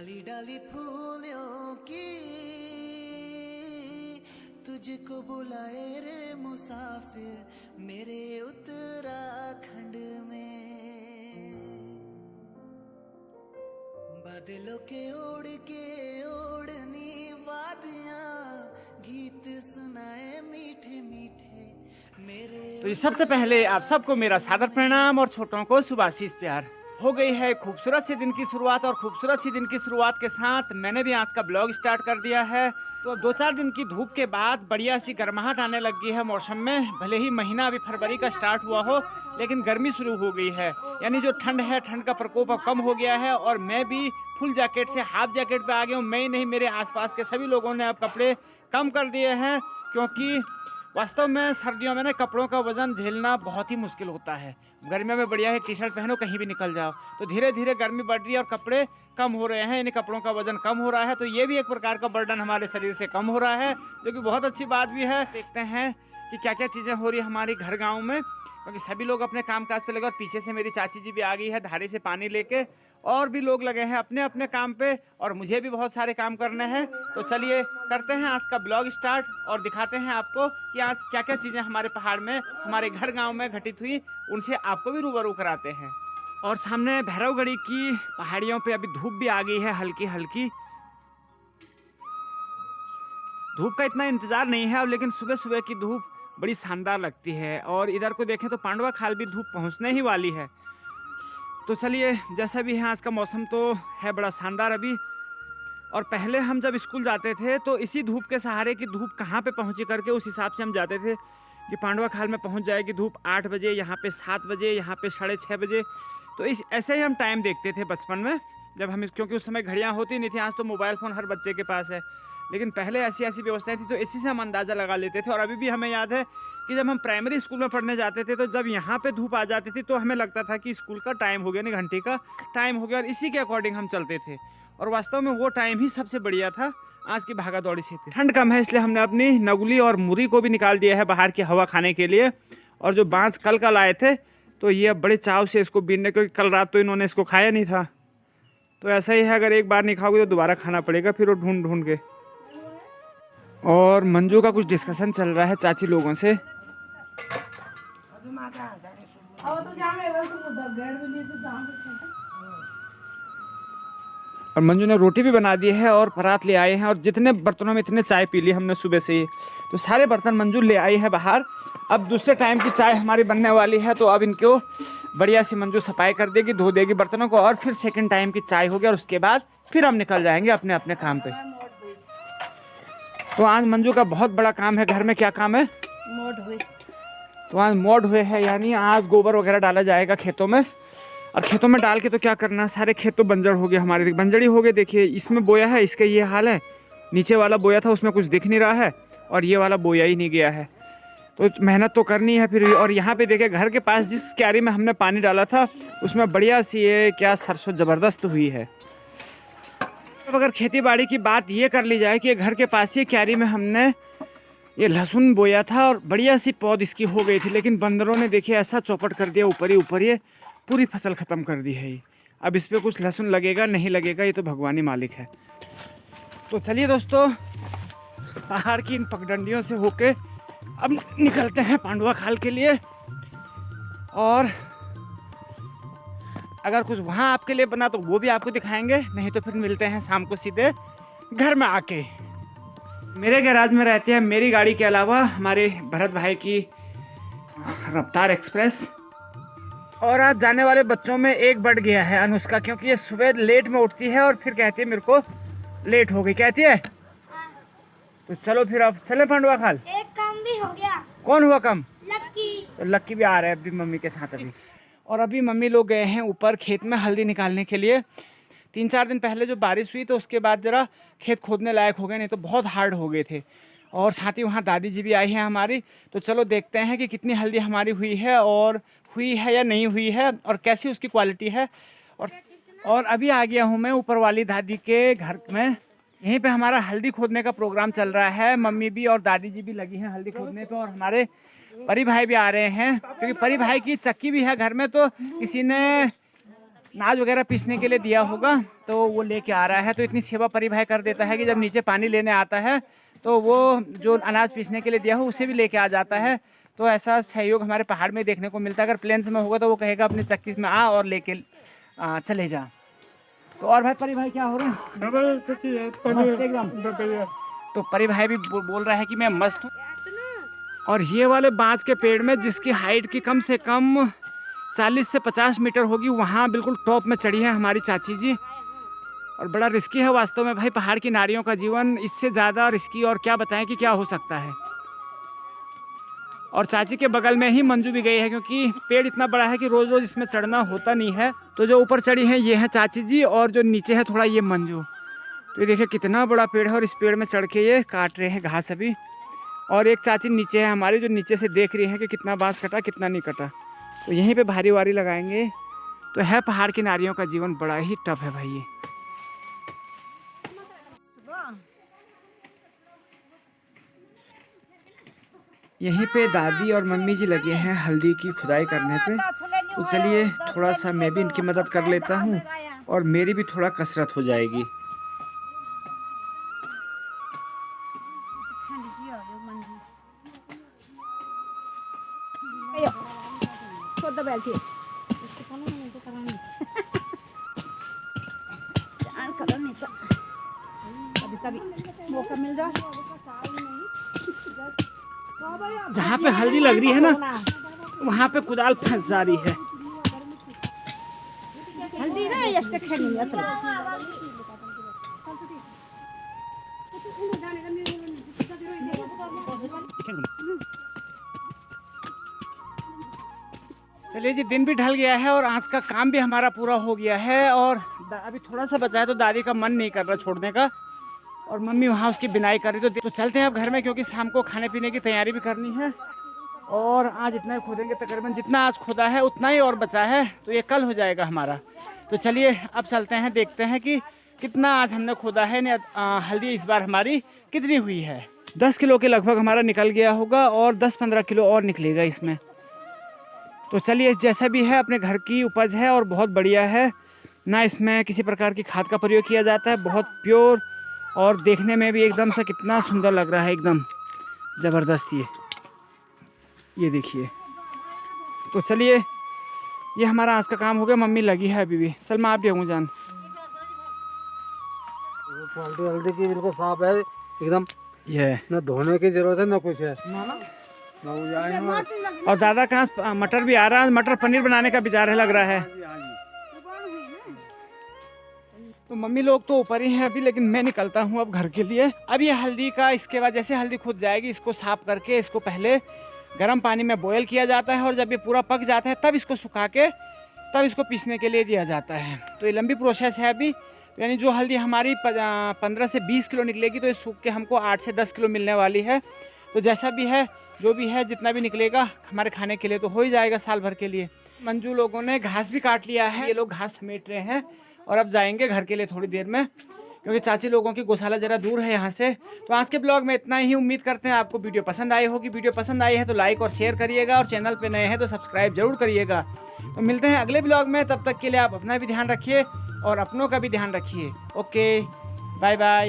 डाली डाली फूलों की तुझको बुलाए रे मुसाफिर मेरे उत्तराखंड में। बादलों के ओढ़नी वादियां गीत सुनाए मीठे मीठे मेरे। तो ये सबसे पहले आप सबको मेरा सादर प्रणाम और छोटों को शुभाशीष प्यार। हो गई है खूबसूरत सी दिन की शुरुआत और खूबसूरत सी दिन की शुरुआत के साथ मैंने भी आज का ब्लॉग स्टार्ट कर दिया है। तो 2-4 दिन की धूप के बाद बढ़िया सी गर्माहट आने लग गई है मौसम में। भले ही महीना अभी फरवरी का स्टार्ट हुआ हो लेकिन गर्मी शुरू हो गई है, यानी जो ठंड है ठंड का प्रकोप अब कम हो गया है। और मैं भी फुल जैकेट से हाफ जैकेट पे आ गया हूँ। मैं ही नहीं, मेरे आसपास के सभी लोगों ने अब कपड़े कम कर दिए हैं, क्योंकि वास्तव में सर्दियों में ना कपड़ों का वजन झेलना बहुत ही मुश्किल होता है। गर्मियों में बढ़िया है टी शर्ट पहनो कहीं भी निकल जाओ। तो धीरे धीरे गर्मी बढ़ रही है और कपड़े कम हो रहे हैं, यानी कपड़ों का वजन कम हो रहा है। तो ये भी एक प्रकार का बर्डन हमारे शरीर से कम हो रहा है, जो कि बहुत अच्छी बात भी है। देखते हैं कि क्या क्या चीज़ें हो रही है हमारे घर गाँव में, क्योंकि सभी लोग अपने काम काज पे लगे। और पीछे से मेरी चाची जी भी आ गई है धारे से पानी लेके, और भी लोग लगे हैं अपने अपने काम पे, और मुझे भी बहुत सारे काम करने हैं। तो चलिए करते हैं आज का ब्लॉग स्टार्ट और दिखाते हैं आपको कि आज क्या क्या चीज़ें हमारे पहाड़ में हमारे घर गांव में घटित हुई, उनसे आपको भी रूबरू कराते हैं। और सामने भैरवगढ़ी की पहाड़ियों पे अभी धूप भी आ गई है हल्की हल्की। धूप का इतना इंतज़ार नहीं है अब, लेकिन सुबह सुबह की धूप बड़ी शानदार लगती है। और इधर को देखें तो पांडवा खाल भी धूप पहुँचने ही वाली है। तो चलिए, जैसा भी है आज का मौसम तो है बड़ा शानदार अभी। और पहले हम जब स्कूल जाते थे तो इसी धूप के सहारे की धूप कहाँ पे पहुँची करके उस हिसाब से हम जाते थे कि पांडवा खाल में पहुँच जाएगी धूप 8 बजे, यहाँ पे 7 बजे, यहाँ पे 6:30 बजे। तो ऐसे ही हम टाइम देखते थे बचपन में जब हम, क्योंकि उस समय घड़ियाँ होती नहीं थी। आज तो मोबाइल फ़ोन हर बच्चे के पास है, लेकिन पहले ऐसी ऐसी व्यवस्थाएं थी, तो इसी से हम अंदाज़ा लगा लेते थे। और अभी भी हमें याद है कि जब हम प्राइमरी स्कूल में पढ़ने जाते थे तो जब यहाँ पे धूप आ जाती थी तो हमें लगता था कि स्कूल का टाइम हो गया, नहीं घंटे का टाइम हो गया, और इसी के अकॉर्डिंग हम चलते थे। और वास्तव में वो टाइम ही सबसे बढ़िया था आज की भागा दौड़ी से। ठंड कम है इसलिए हमने अपनी नगुली और मुरी को भी निकाल दिया है बाहर की हवा खाने के लिए। और जो बाँस कल लाए थे तो ये अब बड़े चाव से इसको बीनने, क्योंकि कल रात तो इन्होंने इसको खाया नहीं था। तो ऐसा ही है, अगर एक बार नहीं खाओगे तो दोबारा खाना पड़ेगा फिर वो ढूंढ ढूंढ के। और मंजू का कुछ डिस्कशन चल रहा है चाची लोगों से। और मंजू ने रोटी भी बना दी है और परात ले आए हैं, और जितने बर्तनों में इतने चाय पी ली हमने सुबह से ही, तो सारे बर्तन मंजू ले आई है बाहर। अब दूसरे टाइम की चाय हमारी बनने वाली है, तो अब इनको बढ़िया सी मंजू सफाई कर देगी, धो देगी बर्तनों को, और फिर सेकंड टाइम की चाय होगी। और उसके बाद फिर हम निकल जाएंगे अपने अपने काम पे। तो आज मंजू का बहुत बड़ा काम है घर में। क्या काम है? मोड़ हुए। तो आज मोड़ हुए है, यानी आज गोबर वगैरह डाला जाएगा खेतों में। और खेतों में डाल के तो क्या करना, सारे खेत तो बंजर हो गए हमारे, बंजड़ी हो गए। देखिए इसमें बोया है, इसका ये हाल है। नीचे वाला बोया था उसमें कुछ दिख नहीं रहा है, और ये वाला बोया ही नहीं गया है। तो मेहनत तो करनी है फिर। और यहाँ पे देखिए घर के पास जिस क्यारी में हमने पानी डाला था उसमें बढ़िया सी ये क्या सरसों ज़बरदस्त हुई है। अब अगर खेती बाड़ी की बात ये कर ली जाए कि घर के पास ही क्यारी में हमने ये लहसुन बोया था और बढ़िया सी पौध इसकी हो गई थी, लेकिन बंदरों ने देखिए ऐसा चौपट कर दिया ऊपर ही ऊपर, ये पूरी फसल ख़त्म कर दी है ये। अब इस पर कुछ लहसुन लगेगा नहीं लगेगा ये तो भगवान ही मालिक है। तो चलिए दोस्तों, पहाड़ की इन पगडंडियों से होके अब निकलते हैं पांडवा खाल के लिए। और अगर कुछ वहाँ आपके लिए बना तो वो भी आपको दिखाएंगे, नहीं तो फिर मिलते हैं शाम को सीधे घर में आके। मेरे गैराज में रहते हैं मेरी गाड़ी के अलावा हमारे भरत भाई की रफ्तार एक्सप्रेस। और आज जाने वाले बच्चों में एक बढ़ गया है, अनुष्का, क्योंकि ये सुबह लेट में उठती है और फिर कहती है मेरे को लेट हो गई, कहती है। तो चलो फिर अब चले पांडवा खाल। एक काम भी हो गया। कौन हुआ कम? लक्की। तो लक्की भी आ रहा है अभी मम्मी के साथ अभी। और अभी मम्मी लोग गए हैं ऊपर खेत में हल्दी निकालने के लिए। 3-4 दिन पहले जो बारिश हुई तो उसके बाद ज़रा खेत खोदने लायक हो गए, नहीं तो बहुत हार्ड हो गए थे। और साथ ही वहाँ दादी जी भी आई हैं हमारी। तो चलो देखते हैं कि कितनी हल्दी हमारी हुई है, और हुई है या नहीं हुई है, और कैसी उसकी क्वालिटी है। और अभी आ गया हूँ मैं ऊपर वाली दादी के घर में। यहीं पे हमारा हल्दी खोदने का प्रोग्राम चल रहा है। मम्मी भी और दादी जी भी लगी हैं हल्दी खोदने पे, और हमारे परी भाई भी आ रहे हैं, क्योंकि परी भाई की चक्की भी है घर में। तो किसी ने अनाज वगैरह पीसने के लिए दिया होगा तो वो लेके आ रहा है। तो इतनी सेवा परी भाई कर देता है कि जब नीचे पानी लेने आता है तो वो जो अनाज पीसने के लिए दिया हो उसे भी लेके आ जाता है। तो ऐसा सहयोग हमारे पहाड़ में देखने को मिलता है। अगर प्लेन्स में होगा तो वो कहेगा अपनी चक्की में आ और लेके चले जा। तो और भाई परी भाई क्या हो रहा है? मस्त एकदम। तो परी भाई भी बोल रहा है कि मैं मस्त हूँ। और ये वाले बांस के पेड़ में जिसकी हाइट की कम से कम 40 से 50 मीटर होगी, वहाँ बिल्कुल टॉप में चढ़ी है हमारी चाची जी। और बड़ा रिस्की है वास्तव में भाई, पहाड़ की नारियों का जीवन इससे ज़्यादा रिस्की और क्या बताएं कि क्या हो सकता है। और चाची के बगल में ही मंजू भी गई है, क्योंकि पेड़ इतना बड़ा है कि रोज़ रोज़ इसमें चढ़ना होता नहीं है। तो जो ऊपर चढ़ी है ये है चाची जी, और जो नीचे है थोड़ा ये मंजू। तो ये देखिए कितना बड़ा पेड़ है और इस पेड़ में चढ़ के ये काट रहे हैं घास अभी। और एक चाची नीचे है हमारी, जो नीचे से देख रही है कि कितना बांस कटा कितना नहीं कटा। तो यहीं पे भारी वारी लगाएंगे। तो है पहाड़ की नारियों का जीवन बड़ा ही टफ है भाई ये। यहीं पे दादी और मम्मी जी लगे हैं हल्दी की खुदाई करने पे। तो चलिए थोड़ा सा मैं भी इनकी मदद कर लेता हूँ और मेरी भी थोड़ा कसरत हो जाएगी। मौका मिल जाए जहाँ पे हल्दी लग रही है ना वहाँ पे कुदाल फंस जा रही है। हल्दी ना ऐसे खेलनी है चलिए जी, दिन भी ढल गया है और आज का काम भी हमारा पूरा हो गया है। और अभी थोड़ा सा बचा है तो दादी का मन नहीं कर रहा छोड़ने का, और मम्मी वहाँ उसकी बिनाई कर रही। तो चलते हैं अब घर में, क्योंकि शाम को खाने पीने की तैयारी भी करनी है। और आज इतना ही खोदेंगे, तकरीबन जितना आज खोदा है उतना ही और बचा है, तो ये कल हो जाएगा हमारा। तो चलिए अब चलते हैं, देखते हैं कि कितना आज हमने खोदा है। हल्दी इस बार हमारी कितनी हुई है। 10 किलो के लगभग हमारा निकल गया होगा और 10-15 किलो और निकलेगा इसमें। तो चलिए, जैसा भी है अपने घर की उपज है और बहुत बढ़िया है ना, इसमें किसी प्रकार की खाद का प्रयोग किया जाता है। बहुत प्योर और देखने में भी एकदम से कितना सुंदर लग रहा है, एकदम ज़बरदस्त। ये देखिए। तो चलिए, ये हमारा आज का काम हो गया। मम्मी लगी है अभी भी। सलमा आप भी होंगे जान। क्वालिटी हल्दी की बिल्कुल साफ है एकदम, ये ना धोने की जरूरत है ना कुछ है। और दादा कहाँ मटर भी आ रहा है, मटर पनीर बनाने का विचार है लग रहा है। तो मम्मी लोग तो ऊपर ही हैं अभी, लेकिन मैं निकलता हूँ अब घर के लिए। अब ये हल्दी का, इसके बाद जैसे हल्दी खुद जाएगी इसको साफ करके इसको पहले गर्म पानी में बॉयल किया जाता है, और जब ये पूरा पक जाता है तब इसको सुखा के तब इसको पीसने के लिए दिया जाता है। तो ये लंबी प्रोसेस है अभी। यानी जो हल्दी हमारी 15 से 20 किलो निकलेगी, तो ये सूख के हमको 8 से 10 किलो मिलने वाली है। तो जैसा भी है, जो भी है, जितना भी निकलेगा हमारे खाने के लिए तो हो ही जाएगा साल भर के लिए। मंजू लोगों ने घास भी काट लिया है, ये लोग घास समेट रहे हैं और अब जाएंगे घर के लिए थोड़ी देर में, क्योंकि चाची लोगों की गौशाला ज़रा दूर है यहाँ से। तो आज के ब्लॉग में इतना ही। उम्मीद करते हैं आपको वीडियो पसंद आई होगी। वीडियो पसंद आई है तो लाइक और शेयर करिएगा, और चैनल पे नए हैं तो सब्सक्राइब जरूर करिएगा। तो मिलते हैं अगले ब्लॉग में, तब तक के लिए आप अपना भी ध्यान रखिए और अपनों का भी ध्यान रखिए। Okay, bye bye.